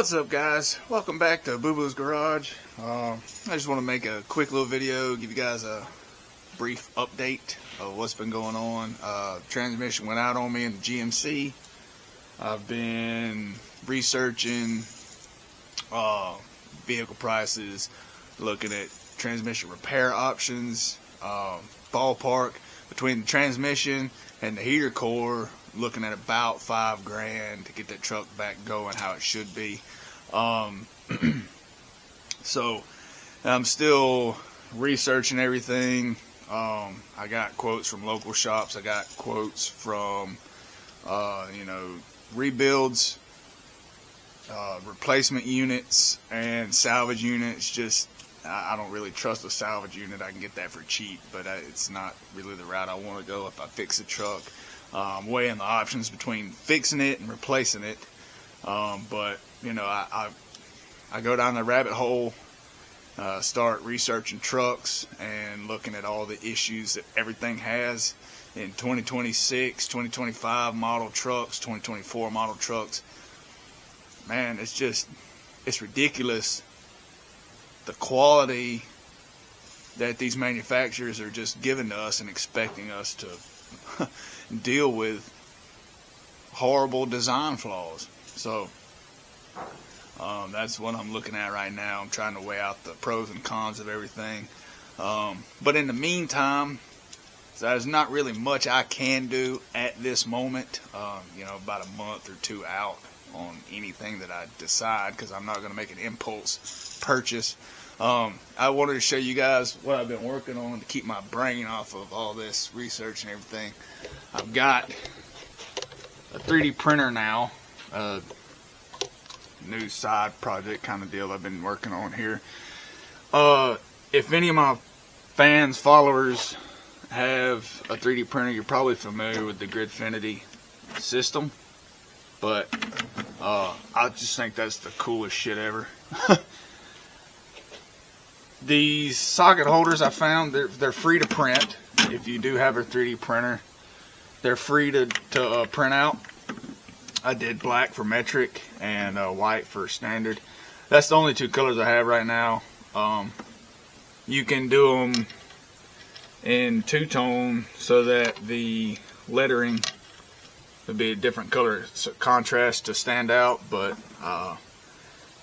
What's up, guys? Welcome back to Boo Boo's Garage. I just want to make a quick little video, give you guys a brief update of what's been going on. Transmission went out on me in the GMC. I've been researching vehicle prices, looking at transmission repair options, ballpark between the transmission and the heater core, looking at about $5,000 to get that truck back going how it should be. So I'm still researching everything. I got quotes from local shops. I got quotes from rebuilds, replacement units, and salvage units. Just I don't really trust a salvage unit. I can get that for cheap, but it's not really the route I want to go if I fix a truck. Weighing the options between fixing it and replacing it. But I go down the rabbit hole, start researching trucks and looking at all the issues that everything has in 2026, 2025 model trucks, 2024 model trucks. Man, it's ridiculous the quality that these manufacturers are just giving to us and expecting us to deal with horrible design flaws. So that's what I'm looking at right now. I'm trying to weigh out the pros and cons of everything. But in the meantime, there's not really much I can do at this moment. About a month or two out on anything that I decide, because I'm not going to make an impulse purchase. I wanted to show you guys what I've been working on to keep my brain off of all this research and everything. I've got a 3D printer now, new side project kind of deal I've been working on here. If any of my fans, followers have a 3D printer, you're probably familiar with the Gridfinity system, but I just think that's the coolest shit ever. These socket holders I found, they're free to print. If you do have a 3D printer, they're free to print out. I did black for metric and white for standard. That's the only two colors I have right now. You can do them in two-tone so that the lettering would be a different color contrast to stand out, but I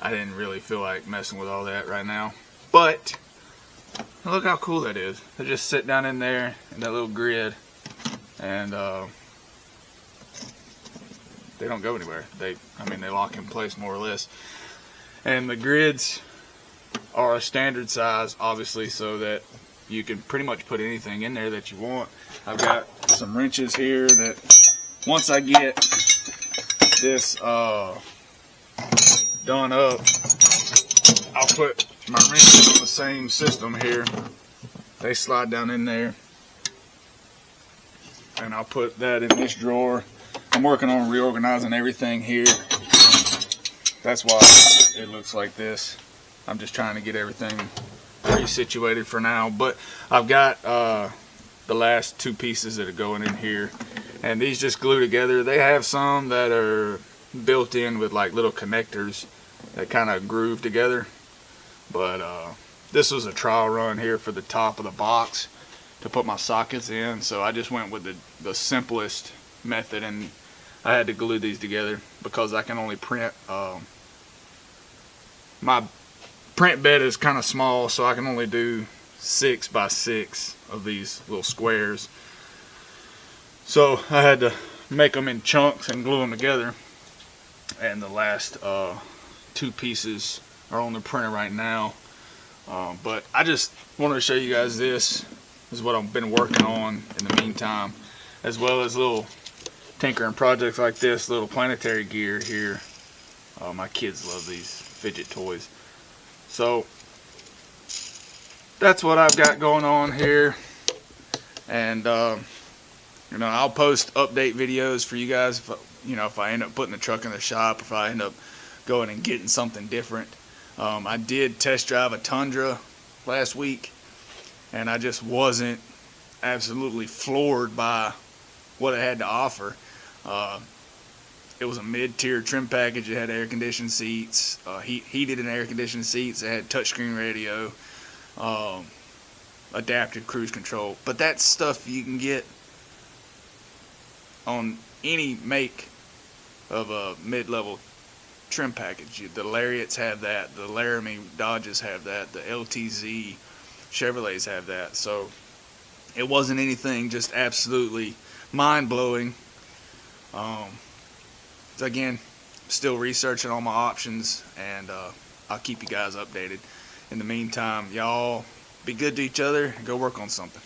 didn't really feel like messing with all that right now. But look how cool that is. They just sit down in there in that little grid, and they don't go anywhere. They lock in place more or less. And the grids are a standard size, obviously, so that you can pretty much put anything in there that you want. I've got some wrenches here that once I get this done up, I'll put my wrenches on the same system here. They slide down in there, and I'll put that in this drawer. I'm working on reorganizing everything here. That's why it looks like this. I'm just trying to get everything resituated for now, but I've got the last two pieces that are going in here, and these just glue together. They have some that are built in with like little connectors that kind of groove together, but this was a trial run here for the top of the box to put my sockets in, so I just went with the simplest method, and I had to glue these together because I can only print my print bed is kind of small, so I can only do 6 by 6 of these little squares. So I had to make them in chunks and glue them together, and the last two pieces are on the printer right now. But I just wanted to show you guys this is what I've been working on in the meantime, as well as little tinkering projects like this, little planetary gear here. My kids love these fidget toys. So that's what I've got going on here, and I'll post update videos for you guys if I end up putting the truck in the shop, if I end up going and getting something different. I did test drive a Tundra last week, and I just wasn't absolutely floored by what it had to offer. It was a mid-tier trim package. It had air-conditioned seats, heated and air-conditioned seats. It had touchscreen radio, adaptive cruise control. But that's stuff you can get on any make of a mid-level trim package. The Lariats have that. The Laramie Dodges have that. The LTZ Chevrolets have that. So it wasn't anything just absolutely mind-blowing. Again, still researching all my options, and I'll keep you guys updated. In the meantime, y'all be good to each other and go work on something.